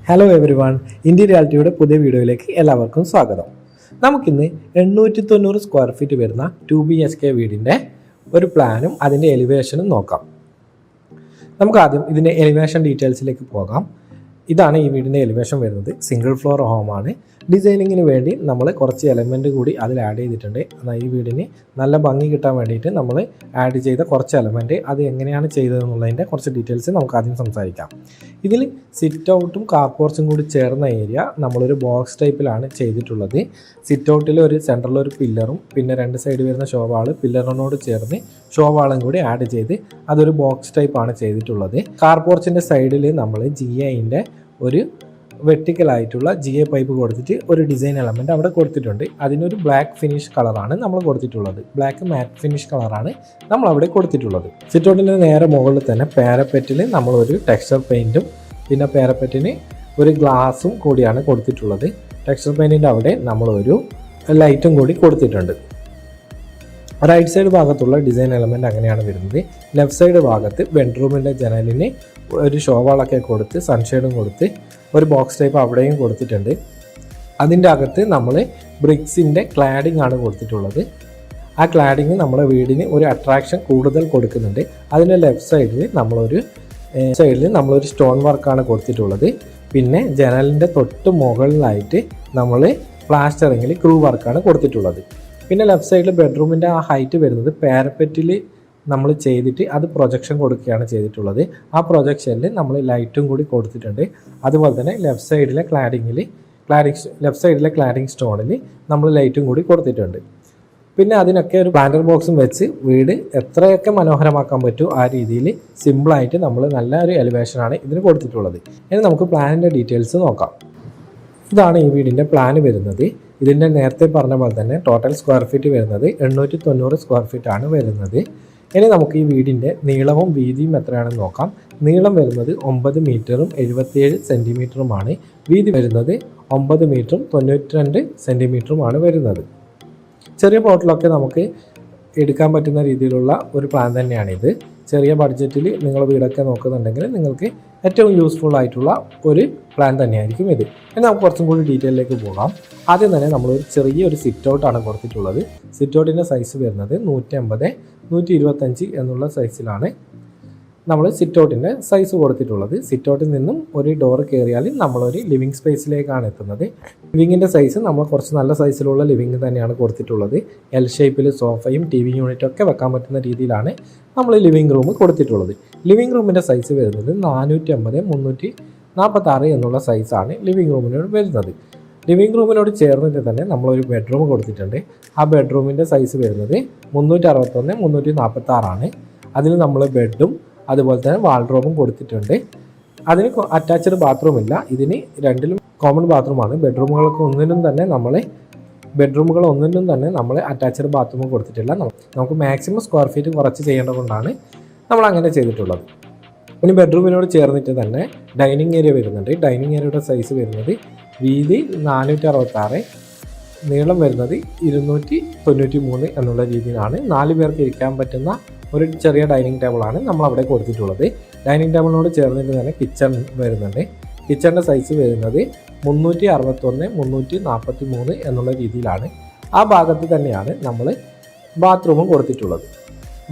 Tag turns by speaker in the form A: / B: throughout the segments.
A: Hello every one, India റിയാലിറ്റിയുടെ പുതിയ വീഡിയോയിലേക്ക് എല്ലാവർക്കും സ്വാഗതം. നമുക്കിന്ന് 890 സ്ക്വയർ ഫീറ്റ് വരുന്ന 2BHK വീടിൻ്റെ ഒരു പ്ലാനും അതിൻ്റെ എലിവേഷനും നോക്കാം. നമുക്ക് ആദ്യം ഇതിൻ്റെ എലിവേഷൻ ഡീറ്റെയിൽസിലേക്ക് പോകാം. ഇതാണ് ഈ വീടിൻ്റെ എലിവേഷൻ വരുന്നത്. Single floor ഹോമാണ്. ഡിസൈനിങ്ങിന് വേണ്ടി നമ്മൾ കുറച്ച് എലമെൻറ്റ് കൂടി അതിൽ ആഡ് ചെയ്തിട്ടുണ്ട്. എന്നാൽ ഈ വീടിന് നല്ല ഭംഗി കിട്ടാൻ വേണ്ടിയിട്ട് നമ്മൾ ആഡ് ചെയ്ത കുറച്ച് എലമെൻറ്റ് അത് എങ്ങനെയാണ് ചെയ്തതെന്നുള്ളതിൻ്റെ കുറച്ച് ഡീറ്റെയിൽസ് നമുക്ക് ആദ്യം സംസാരിക്കാം. ഇതിൽ സിറ്റ് ഔട്ടും കാർ പോർച്ചും കൂടി ചേർന്ന ഏരിയ നമ്മളൊരു ബോക്സ് ടൈപ്പിലാണ് ചെയ്തിട്ടുള്ളത്. സിറ്റ് ഔട്ടിൽ ഒരു സെൻറ്ററിലൊരു പില്ലറും പിന്നെ രണ്ട് സൈഡ് വരുന്ന ഷോവാൾ പില്ലറിനോട് ചേർന്ന് ഷോവാളും കൂടി ആഡ് ചെയ്ത് അതൊരു ബോക്സ് ടൈപ്പാണ് ചെയ്തിട്ടുള്ളത്. കാർ പോർച്ചിൻ്റെ സൈഡിൽ നമ്മൾ GIൻ്റെ ഒരു വെർട്ടിക്കലായിട്ടുള്ള GI പൈപ്പ് കൊടുത്തിട്ട് ഒരു ഡിസൈൻ എലമെൻറ്റ് അവിടെ കൊടുത്തിട്ടുണ്ട്. അതിനൊരു ബ്ലാക്ക് ഫിനിഷ് കളറാണ് നമ്മൾ കൊടുത്തിട്ടുള്ളത്. ബ്ലാക്ക് മാറ്റ് ഫിനിഷ് കളറാണ് നമ്മൾ അവിടെ കൊടുത്തിട്ടുള്ളത്. സിറ്റൗട്ടിൻ്റെ നേരെ മുകളിൽ തന്നെ പാരപ്പറ്റിൽ നമ്മളൊരു ടെക്സ്ചർ പെയിൻറ്റും പിന്നെ പാരപ്പറ്റിന് ഒരു ഗ്ലാസും കൂടിയാണ് കൊടുത്തിട്ടുള്ളത്. ടെക്സ്ചർ പെയിൻറ്റിൻ്റെ അവിടെ നമ്മളൊരു ലൈറ്റും കൂടി കൊടുത്തിട്ടുണ്ട്. റൈറ്റ് സൈഡ് ഭാഗത്തുള്ള ഡിസൈൻ എലമെൻറ്റ് അങ്ങനെയാണ് വരുന്നത്. ലെഫ്റ്റ് സൈഡ് ഭാഗത്ത് ബെഡ്റൂമിൻ്റെ ജനലിന് ഒരു ഷോവാളൊക്കെ കൊടുത്ത് സൺഷെയ്ഡും കൊടുത്ത് ഒരു ബോക്സ് ടൈപ്പ് അവിടെയും കൊടുത്തിട്ടുണ്ട്. അതിൻ്റെ അകത്ത് നമ്മൾ ബ്രിക്സിൻ്റെ ക്ലാഡിംഗ് ആണ് കൊടുത്തിട്ടുള്ളത്. ആ ക്ലാഡിങ് നമ്മുടെ വീടിന് ഒരു അട്രാക്ഷൻ കൂടുതൽ കൊടുക്കുന്നുണ്ട്. അതിൻ്റെ ലെഫ്റ്റ് സൈഡിൽ നമ്മളൊരു സ്റ്റോൺ വർക്കാണ് കൊടുത്തിട്ടുള്ളത്. പിന്നെ ജനലിൻ്റെ തൊട്ട് മുകളിലായിട്ട് നമ്മൾ പ്ലാസ്റ്ററിങ്ങിൽ ക്രൂ വർക്കാണ് കൊടുത്തിട്ടുള്ളത്. പിന്നെ ലെഫ്റ്റ് സൈഡിൽ ബെഡ്റൂമിൻ്റെ ആ ഹൈറ്റ് വരുന്നത് പാരപ്പറ്റിൽ നമ്മൾ ചെയ്തിട്ട് അത് പ്രൊജക്ഷൻ കൊടുക്കുകയാണ് ചെയ്തിട്ടുള്ളത്. ആ പ്രൊജക്ഷനിൽ നമ്മൾ ലൈറ്റും കൂടി കൊടുത്തിട്ടുണ്ട്. അതുപോലെ തന്നെ ലെഫ്റ്റ് സൈഡിലെ ക്ലാഡിംഗ് സ്റ്റോണിൽ നമ്മൾ ലൈറ്റും കൂടി കൊടുത്തിട്ടുണ്ട്. പിന്നെ അതിനൊക്കെ ഒരു പ്ലാന്റർ ബോക്സും വെച്ച് വീട് എത്രയൊക്കെ മനോഹരമാക്കാൻ പറ്റും ആ രീതിയിൽ സിമ്പിളായിട്ട് നമ്മൾ നല്ല ഒരു എലിവേഷനാണ് ഇതിന് കൊടുത്തിട്ടുള്ളത്. ഇനി നമുക്ക് പ്ലാനിൻ്റെ ഡീറ്റെയിൽസ് നോക്കാം. ഇതാണ് ഈ വീടിൻ്റെ പ്ലാന് വരുന്നത്. ഇതിൻ്റെ നേരത്തെ പറഞ്ഞ പോലെ തന്നെ ടോട്ടൽ സ്ക്വയർ ഫീറ്റ് വരുന്നത് 890 സ്ക്വയർ ഫീറ്റ് ആണ് വരുന്നത്. ഇനി നമുക്ക് ഈ വീടിൻ്റെ നീളവും വീതിയും എത്രയാണെന്ന് നോക്കാം. നീളം വരുന്നത് 9 മീറ്ററും 77 സെൻറ്റിമീറ്ററുമാണ്. വീതി വരുന്നത് 9 മീറ്ററും 92 സെൻറ്റിമീറ്ററുമാണ് വരുന്നത്. ചെറിയ പ്ലോട്ടിലൊക്കെ നമുക്ക് എടുക്കാൻ പറ്റുന്ന രീതിയിലുള്ള ഒരു പ്ലാൻ തന്നെയാണിത്. ചെറിയ ബഡ്ജറ്റിൽ നിങ്ങൾ വീടൊക്കെ നോക്കുന്നുണ്ടെങ്കിൽ നിങ്ങൾക്ക് ഏറ്റവും യൂസ്ഫുൾ ആയിട്ടുള്ള ഒരു പ്ലാൻ തന്നെയായിരിക്കും ഇത്. ഇനി നമുക്ക് കുറച്ചും കൂടി ഡീറ്റെയിലേക്ക് പോകാം. ആദ്യം തന്നെ നമ്മളൊരു ചെറിയൊരു സിറ്റ് ഔട്ടാണ് കൊടുത്തിട്ടുള്ളത്. സിറ്റ് ഔട്ടിൻ്റെ സൈസ് വരുന്നത് 150 125 എന്നുള്ള സൈസിലാണ് നമ്മൾ സിറ്റ് ഔട്ടിൻ്റെ സൈസ് കൊടുത്തിട്ടുള്ളത്. സിറ്റ് ഔട്ടിൽ നിന്നും ഒരു ഡോർ കയറിയാൽ നമ്മളൊരു ലിവിങ് സ്പേസിലേക്കാണ് എത്തുന്നത്. ലിവിങ്ങിൻ്റെ സൈസ് നമ്മൾ കുറച്ച് നല്ല സൈസിലുള്ള ലിവിങ് തന്നെയാണ് കൊടുത്തിട്ടുള്ളത്. L ഷേപ്പിൽ സോഫയും TV യൂണിറ്റും ഒക്കെ വെക്കാൻ പറ്റുന്ന രീതിയിലാണ് നമ്മൾ ലിവിങ് റൂം കൊടുത്തിട്ടുള്ളത്. ലിവിങ് റൂമിൻ്റെ സൈസ് വരുന്നത് 450 346 എന്നുള്ള സൈസാണ് ലിവിങ് റൂമിനോട് വരുന്നത്. ലിവിങ് റൂമിനോട് ചേർന്നിട്ട് തന്നെ നമ്മളൊരു ബെഡ്റൂം കൊടുത്തിട്ടുണ്ട്. ആ ബെഡ്റൂമിൻ്റെ സൈസ് വരുന്നത് 361 346 ആണ്. അതിൽ നമ്മൾ ബെഡും അതുപോലെ തന്നെ വാൾഡ്രോബും കൊടുത്തിട്ടുണ്ട്. അതിന് അറ്റാച്ച്ഡ് ബാത്റൂം ഇല്ല. ഇതിന് രണ്ടിലും കോമൺ ബാത്റൂമാണ്. ബെഡ്റൂമുകൾ ഒന്നിനും തന്നെ നമ്മൾ അറ്റാച്ച്ഡ് ബാത്റൂം കൊടുത്തിട്ടില്ല. നമുക്ക് മാക്സിമം സ്ക്വയർ ഫീറ്റ് കുറച്ച് ചെയ്യേണ്ടതുകൊണ്ടാണ് നമ്മൾ അങ്ങനെ ചെയ്തിട്ടുള്ളത്. ഇനി ബെഡ്റൂമിനോട് ചേർന്നിട്ട് തന്നെ ഡൈനിങ് ഏരിയ വരുന്നുണ്ട്. ഡൈനിങ് ഏരിയയുടെ സൈസ് വരുന്നത് വീതി 466, നീളം വരുന്നത് 293 എന്നുള്ള രീതിയിലാണ്. 4 പേർക്ക് ഇരിക്കാൻ പറ്റുന്ന ഒരു ചെറിയ ഡൈനിങ് ടേബിളാണ് നമ്മളവിടെ കൊടുത്തിട്ടുള്ളത്. ഡൈനിങ് ടേബിളിനോട് ചേർന്നിട്ട് തന്നെ കിച്ചൺ വരുന്നുണ്ട്. കിച്ചണിൻ്റെ സൈസ് വരുന്നത് 361 343 എന്നുള്ള രീതിയിലാണ്. ആ ഭാഗത്ത് തന്നെയാണ് നമ്മൾ ബാത്റൂമും കൊടുത്തിട്ടുള്ളത്.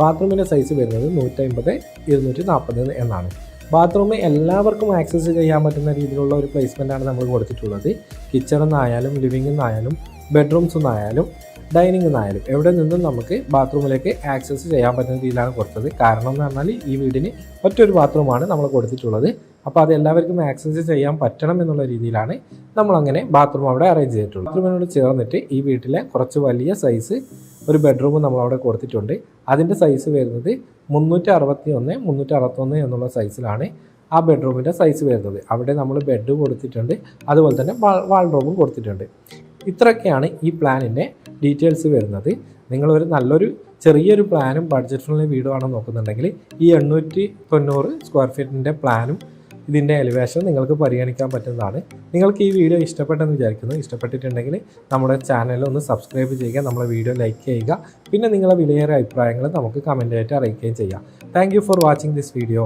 A: ബാത്റൂമിൻ്റെ സൈസ് വരുന്നത് 150 240 എന്നാണ്. ബാത്റൂം എല്ലാവർക്കും ആക്സസ് ചെയ്യാൻ പറ്റുന്ന രീതിയിലുള്ള ഒരു പ്ലേസ്മെൻറ്റാണ് നമ്മൾ കൊടുത്തിട്ടുള്ളത്. കിച്ചണിൽ നിന്നായാലും ലിവിങ്ങിൽ നിന്നായാലും ബെഡ്റൂംസിൽ നിന്നായാലും ഡൈനിങ്ങിൽ നിന്നായാലും എവിടെ നിന്നും നമുക്ക് ബാത്റൂമിലേക്ക് ആക്സസ് ചെയ്യാൻ പറ്റുന്ന രീതിയിലാണ് കൊടുത്തത്. കാരണം എന്ന് പറഞ്ഞാൽ ഈ വീടിന് ഒറ്റൊരു ബാത്റൂമാണ് നമ്മൾ കൊടുത്തിട്ടുള്ളത്. അപ്പോൾ അത് എല്ലാവർക്കും ആക്സസ് ചെയ്യാൻ പറ്റണം എന്നുള്ള രീതിയിലാണ് നമ്മളങ്ങനെ ബാത്റൂം അവിടെ അറേഞ്ച് ചെയ്തിട്ടുള്ളത്. ബാത്റൂമിനോട് ചേർന്നിട്ട് ഈ വീട്ടിലെ കുറച്ച് വലിയ സൈസ് ഒരു ബെഡ്റൂം നമ്മളവിടെ കൊടുത്തിട്ടുണ്ട്. അതിൻ്റെ സൈസ് വരുന്നത് 361 361 എന്നുള്ള സൈസിലാണ് ആ ബെഡ്റൂമിൻ്റെ സൈസ് വരുന്നത്. അവിടെ നമ്മൾ ബെഡ് കൊടുത്തിട്ടുണ്ട്. അതുപോലെ തന്നെ വാൾഡ്രോബും കൊടുത്തിട്ടുണ്ട്. ഇത്രയൊക്കെയാണ് ഈ പ്ലാനിൻ്റെ ഡീറ്റെയിൽസ് വരുന്നത്. നിങ്ങളൊരു നല്ലൊരു ചെറിയൊരു പ്ലാനും ബഡ്ജറ്റ് ഫ്രണ്ട്ലി വീടുമാണ് നോക്കുന്നുണ്ടെങ്കിൽ ഈ 890 സ്ക്വയർ ഫീറ്റിൻ്റെ പ്ലാനും ഇതിൻ്റെ എലിവേഷൻ നിങ്ങൾക്ക് പരിഗണിക്കാൻ പറ്റുന്നതാണ്. നിങ്ങൾക്ക് ഈ വീഡിയോ ഇഷ്ടപ്പെട്ടെന്ന് വിചാരിക്കുന്നു. ഇഷ്ടപ്പെട്ടിട്ടുണ്ടെങ്കിൽ നമ്മുടെ ചാനൽ ഒന്ന് സബ്സ്ക്രൈബ് ചെയ്യുക, നമ്മുടെ വീഡിയോ ലൈക്ക് ചെയ്യുക. പിന്നെ നിങ്ങളുടെ വിലയേറിയ അഭിപ്രായങ്ങൾ നമുക്ക് കമൻ്റായിട്ട് അറിയിക്കുകയും ചെയ്യാം. Thank you for watching this video.